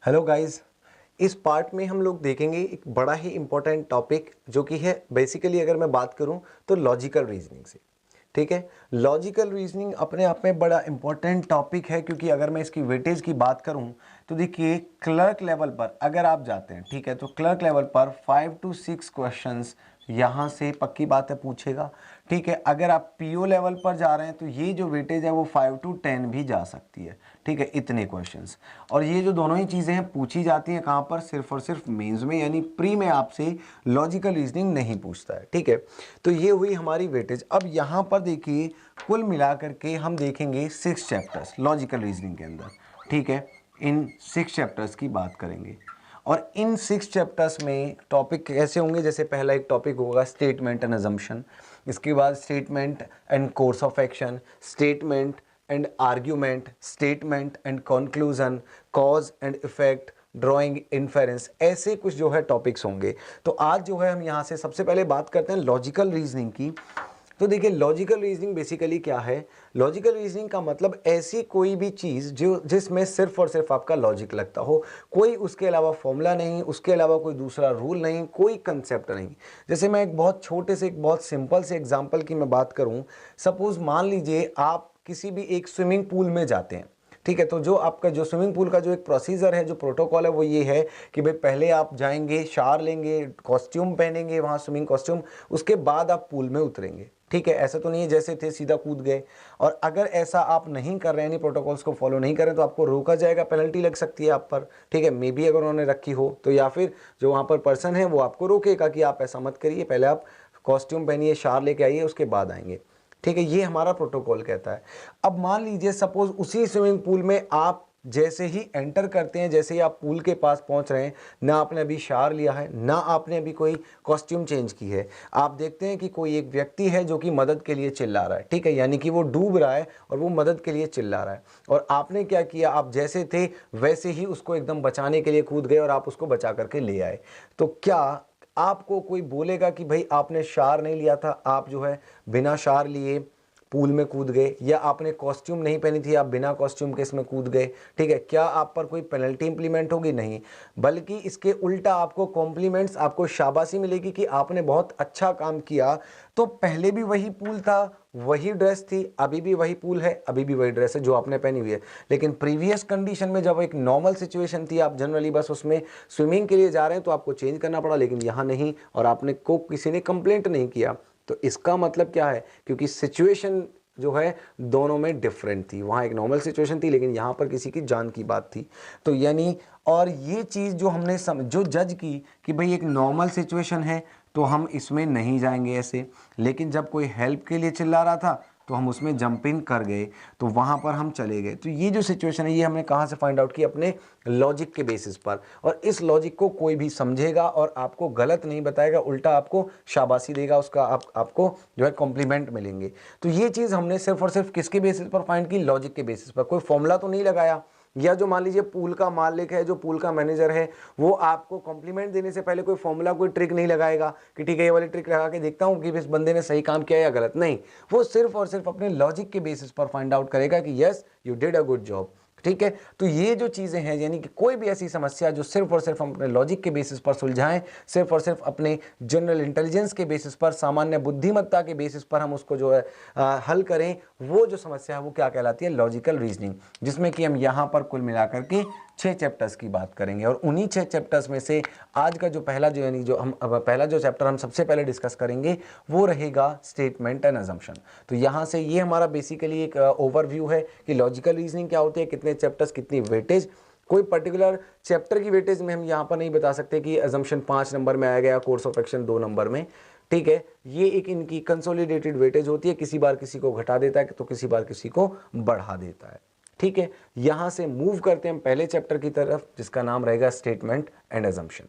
Hello guys, इस part में हम लोग देखेंगे एक बड़ा ही इम्पोर्टेंट टॉपिक जो कि है बेसिकली अगर मैं बात करूं तो लॉजिकल रीजनिंग से। ठीक है, लॉजिकल रीजनिंग अपने आप में बड़ा इम्पोर्टेंट टॉपिक है क्योंकि अगर मैं इसकी वेटेज की बात करूं तो देखिए क्लर्क लेवल पर अगर आप जाते हैं, ठीक है, तो क्लर्क लेवल पर 5 to 6 क्वेश्चंस यहाँ से पक्की बात है पूछेगा। ठीक है, अगर आप पीओ लेवल पर जा रहे हैं तो ये जो वेटेज है वो 5 to 10 भी जा सकती है। ठीक है, इतने क्वेश्चंस और ये जो दोनों ही चीज़ें हैं पूछी जाती हैं कहाँ पर, सिर्फ और सिर्फ मेंस में, यानी प्री में आपसे लॉजिकल रीजनिंग नहीं पूछता है। ठीक है, तो ये हुई हमारी वेटेज। अब यहाँ पर देखिए कुल मिलाकर के हम देखेंगे 6 चैप्टर्स लॉजिकल रीजनिंग के अंदर। ठीक है, इन 6 चैप्टर्स की बात करेंगे और इन 6 चैप्टर्स में टॉपिक कैसे होंगे, जैसे पहला एक टॉपिक होगा स्टेटमेंट एंड अजम्पशन, इसके बाद statement and course of action, statement and argument, statement and conclusion, cause and effect, drawing inference, ऐसे कुछ जो है टॉपिक्स होंगे। तो आज जो है हम यहाँ से सबसे पहले बात करते हैं लॉजिकल रीजनिंग की। तो देखिए लॉजिकल रीजनिंग बेसिकली क्या है। लॉजिकल रीजनिंग का मतलब ऐसी कोई भी चीज़ जो जिसमें सिर्फ और सिर्फ आपका लॉजिक लगता हो, कोई उसके अलावा फॉर्मूला नहीं, उसके अलावा कोई दूसरा रूल नहीं, कोई कंसेप्ट नहीं। जैसे मैं एक बहुत छोटे से, एक बहुत सिंपल से एग्जांपल की मैं बात करूं, सपोज मान लीजिए आप किसी भी एक स्विमिंग पूल में जाते हैं। ठीक है, तो जो आपका जो स्विमिंग पूल का जो एक प्रोसीजर है, जो प्रोटोकॉल है, वो ये है कि भाई पहले आप जाएंगे, शावर लेंगे, कॉस्ट्यूम पहनेंगे, वहाँ स्विमिंग कॉस्ट्यूम, उसके बाद आप पूल में उतरेंगे। ठीक है, ऐसा तो नहीं है जैसे थे सीधा कूद गए। और अगर ऐसा आप नहीं कर रहे हैं, प्रोटोकॉल्स को फॉलो नहीं करें, तो आपको रोका जाएगा, पेनल्टी लग सकती है आप पर। ठीक है, मे बी अगर उन्होंने रखी हो तो, या फिर जो वहाँ पर पर्सन है वो आपको रोकेगा कि आप ऐसा मत करिए, पहले आप कॉस्ट्यूम पहनिए, शावर लेके आइए, उसके बाद आएंगे। ठीक है, ये हमारा प्रोटोकॉल कहता है। अब मान लीजिए सपोज उसी स्विमिंग पूल में आप जैसे ही एंटर करते हैं, जैसे ही आप पूल के पास पहुंच रहे हैं, ना आपने अभी शावर लिया है, ना आपने अभी कोई कॉस्ट्यूम चेंज की है, आप देखते हैं कि कोई एक व्यक्ति है जो कि मदद के लिए चिल्ला रहा है। ठीक है, यानी कि वो डूब रहा है और वो मदद के लिए चिल्ला रहा है। और आपने क्या किया, आप जैसे थे वैसे ही उसको एकदम बचाने के लिए कूद गए और आप उसको बचा करके ले आए। तो क्या आपको कोई बोलेगा कि भाई आपने शावर नहीं लिया था, आप जो है बिना शावर लिए पूल में कूद गए, या आपने कॉस्ट्यूम नहीं पहनी थी, आप बिना कॉस्ट्यूम के इसमें कूद गए। ठीक है, क्या आप पर कोई पेनल्टी इंप्लीमेंट होगी? नहीं, बल्कि इसके उल्टा आपको कॉम्प्लीमेंट्स, आपको शाबाशी मिलेगी कि आपने बहुत अच्छा काम किया। तो पहले भी वही पूल था, वही ड्रेस थी, अभी भी वही पूल है, अभी भी वही ड्रेस है जो आपने पहनी हुई है। लेकिन प्रीवियस कंडीशन में जब एक नॉर्मल सिचुएशन थी, आप जनरली बस उसमें स्विमिंग के लिए जा रहे हैं, तो आपको चेंज करना पड़ा, लेकिन यहाँ नहीं, और आपने को किसी ने कंप्लेंट नहीं किया। तो इसका मतलब क्या है, क्योंकि सिचुएशन जो है दोनों में डिफरेंट थी, वहाँ एक नॉर्मल सिचुएशन थी लेकिन यहाँ पर किसी की जान की बात थी। तो यानी, और ये चीज़ जो हमने जो जज की कि भाई एक नॉर्मल सिचुएशन है तो हम इसमें नहीं जाएंगे ऐसे, लेकिन जब कोई हेल्प के लिए चिल्ला रहा था तो हम उसमें जंप इन कर गए, तो वहाँ पर हम चले गए। तो ये जो सिचुएशन है ये हमने कहाँ से फाइंड आउट की, अपने लॉजिक के बेसिस पर। और इस लॉजिक को कोई भी समझेगा और आपको गलत नहीं बताएगा, उल्टा आपको शाबाशी देगा, उसका आपको जो है कॉम्प्लीमेंट मिलेंगे। तो ये चीज़ हमने सिर्फ और सिर्फ किसके बेसिस पर फाइंड की, लॉजिक के बेसिस पर। कोई फॉर्मूला तो नहीं लगाया, या जो मान लीजिए पूल का मालिक है, जो पूल का मैनेजर है, वो आपको कॉम्प्लीमेंट देने से पहले कोई फॉर्मूला, कोई ट्रिक नहीं लगाएगा कि ठीक है ये वाली ट्रिक लगा के देखता हूँ कि इस बंदे ने सही काम किया या गलत। नहीं, वो सिर्फ और सिर्फ अपने लॉजिक के बेसिस पर फाइंड आउट करेगा कि yes you did a good job. ठीक है, तो ये जो चीज़ें हैं, यानी कि कोई भी ऐसी समस्या जो सिर्फ और सिर्फ हम अपने लॉजिक के बेसिस पर सुलझाएं, सिर्फ और सिर्फ अपने जनरल इंटेलिजेंस के बेसिस पर, सामान्य बुद्धिमत्ता के बेसिस पर हम उसको जो है हल करें, वो जो समस्या है वो क्या कहलाती है, लॉजिकल रीजनिंग। जिसमें कि हम यहाँ पर कुल मिलाकर के 6 चैप्टर्स की बात करेंगे। और उन्हीं 6 चैप्टर्स में से आज का जो पहला जो, यानी जो हम पहला जो चैप्टर हम सबसे पहले डिस्कस करेंगे वो रहेगा स्टेटमेंट एंड अजम्पशन। तो यहाँ से ये हमारा बेसिकली एक ओवरव्यू है कि लॉजिकल रीजनिंग क्या होती है, कितने चैप्टर्स, कितनी वेटेज। कोई पर्टिकुलर चैप्टर की वेटेज में हम यहाँ पर नहीं बता सकते कि अजम्पशन 5 नंबर में आएगा या कोर्स ऑफ एक्शन 2 नंबर में। ठीक है, ये एक इनकी कंसोलिडेटेड वेटेज होती है, किसी बार किसी को घटा देता है तो किसी बार किसी को बढ़ा देता है। ठीक है, यहां से मूव करते हैं हम पहले चैप्टर की तरफ जिसका नाम रहेगा स्टेटमेंट एंड अजम्पशन।